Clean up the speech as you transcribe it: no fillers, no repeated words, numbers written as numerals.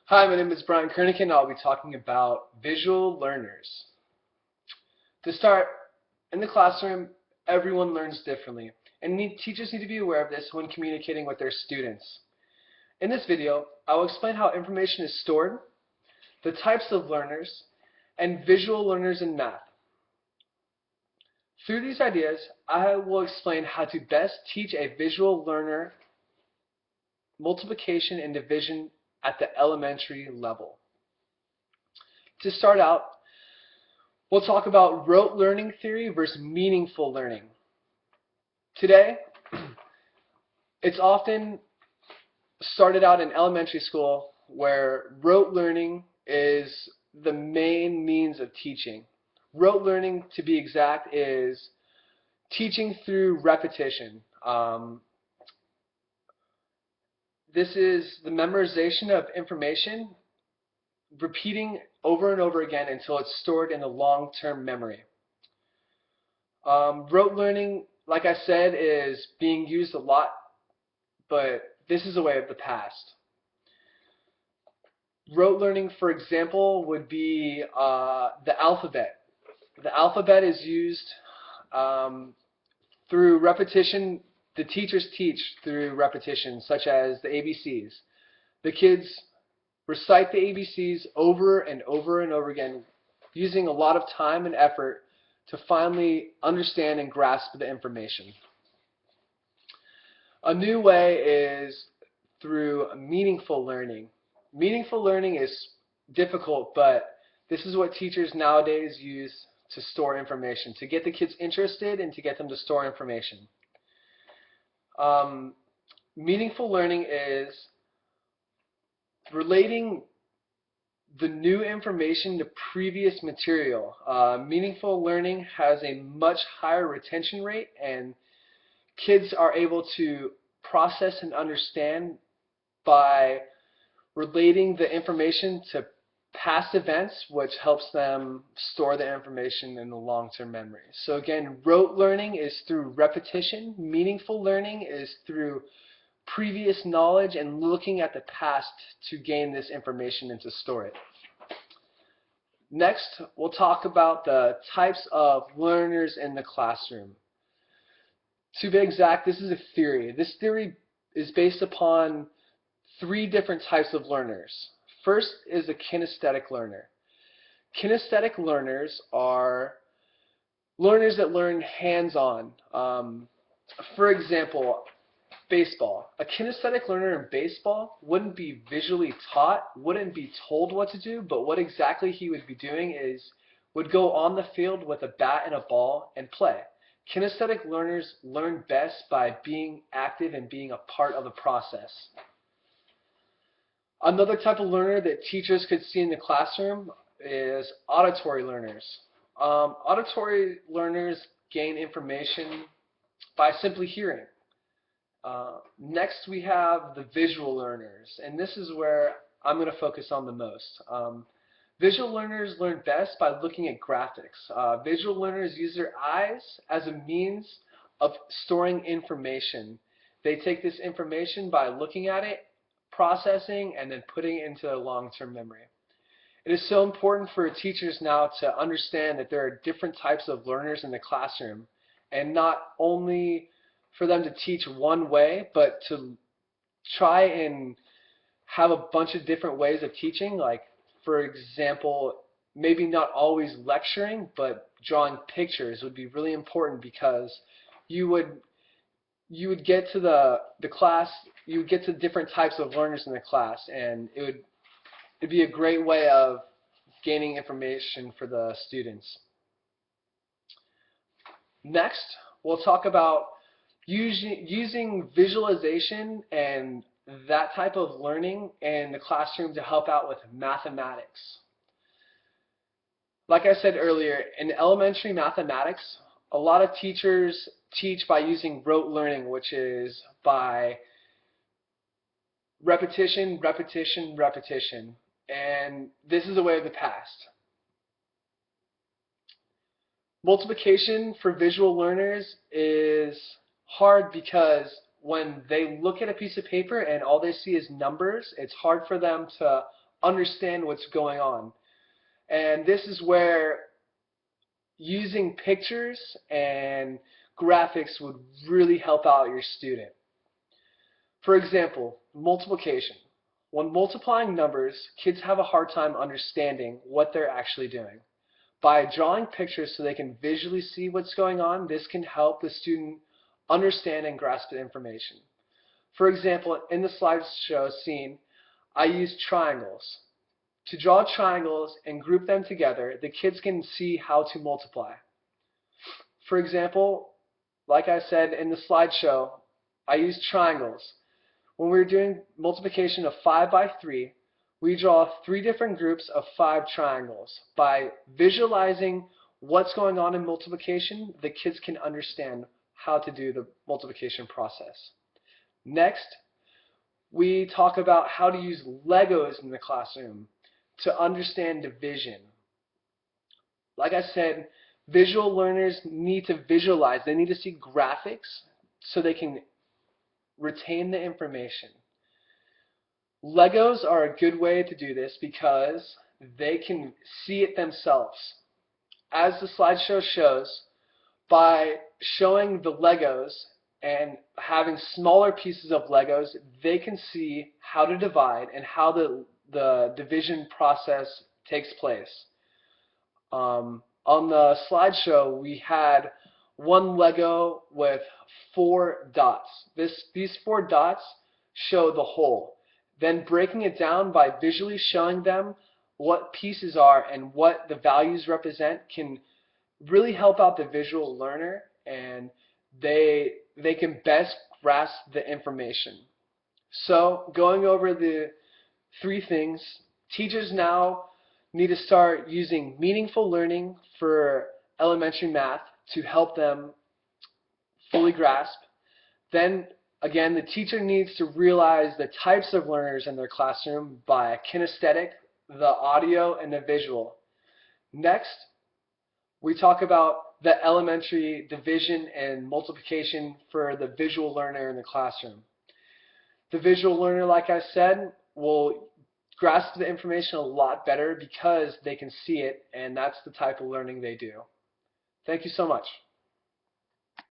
Hi, my name is Brian Kernick, and I'll be talking about visual learners. To start, in the classroom, everyone learns differently, and teachers need to be aware of this when communicating with their students. In this video, I will explain how information is stored, the types of learners, and visual learners in math. Through these ideas, I will explain how to best teach a visual learner multiplication and division at the elementary level. To start out, we'll talk about rote learning theory versus meaningful learning. Today, it's often started out in elementary school where rote learning is the main means of teaching. Rote learning, to be exact, is teaching through repetition. This is the memorization of information, repeating over and over again until it's stored in a long-term memory. Rote learning, like I said, is being used a lot, but this is a way of the past. Rote learning, for example, would be the alphabet. The alphabet is used through repetition. The teachers teach through repetition, such as the ABCs. The kids recite the ABCs over and over and over again, using a lot of time and effort to finally understand and grasp the information. A new way is through meaningful learning. Meaningful learning is difficult, but this is what teachers nowadays use to store information, to get the kids interested and to get them to store information. Meaningful learning is relating the new information to previous material. Meaningful learning has a much higher retention rate, and kids are able to process and understand by relating the information to past events, which helps them store the information in the long-term memory. So again, rote learning is through repetition. Meaningful learning is through previous knowledge and looking at the past to gain this information and to store it. Next, we'll talk about the types of learners in the classroom. To be exact, this is a theory. This theory is based upon three different types of learners. First is a kinesthetic learner. Kinesthetic learners are learners that learn hands-on. For example, baseball. A kinesthetic learner in baseball wouldn't be visually taught, wouldn't be told what to do, but what exactly he would be doing is would go on the field with a bat and a ball and play. Kinesthetic learners learn best by being active and being a part of the process. Another type of learner that teachers could see in the classroom is auditory learners. Auditory learners gain information by simply hearing. Next, we have the visual learners, and this is where I'm going to focus on the most. Visual learners learn best by looking at graphics. Visual learners use their eyes as a means of storing information. They take this information by looking at it, processing, and then putting it into a long-term memory. It is so important for teachers now to understand that there are different types of learners in the classroom, and not only for them to teach one way, but to try and have a bunch of different ways of teaching. Like, for example, maybe not always lecturing, but drawing pictures would be really important, because you would get to the class, you would get to different types of learners in the class, and it'd be a great way of gaining information for the students. Next, we'll talk about using visualization and that type of learning in the classroom to help out with mathematics. Like I said earlier, in elementary mathematics, a lot of teachers teach by using rote learning, which is by repetition, repetition, repetition. And this is a way of the past. Multiplication for visual learners is hard because when they look at a piece of paper and all they see is numbers, it's hard for them to understand what's going on. And this is where using pictures and graphics would really help out your student. For example, multiplication. When multiplying numbers, kids have a hard time understanding what they're actually doing. By drawing pictures so they can visually see what's going on, this can help the student understand and grasp the information. For example, in the slideshow scene, I used triangles. To draw triangles and group them together, the kids can see how to multiply. For example, like I said in the slideshow, I used triangles. When we were doing multiplication of 5 by 3, we draw 3 different groups of 5 triangles. By visualizing what's going on in multiplication, the kids can understand how to do the multiplication process. Next, we talk about how to use Legos in the classroom to understand division. Like I said, visual learners need to visualize. They need to see graphics so they can retain the information. Legos are a good way to do this because they can see it themselves. As the slideshow shows, by showing the Legos and having smaller pieces of Legos, they can see how to divide and how the division process takes place. On the slideshow, we had one Lego with 4 dots. These 4 dots show the whole. Then breaking it down by visually showing them what pieces are and what the values represent can really help out the visual learner, and they can best grasp the information. So going over the 3 things, teachers now need to start using meaningful learning for elementary math to help them fully grasp. Then again, the teacher needs to realize the types of learners in their classroom by kinesthetic, the audio, and the visual. Next, we talk about the elementary division and multiplication for the visual learner in the classroom. The visual learner, like I said, will grasp the information a lot better because they can see it, and that's the type of learning they do. Thank you so much.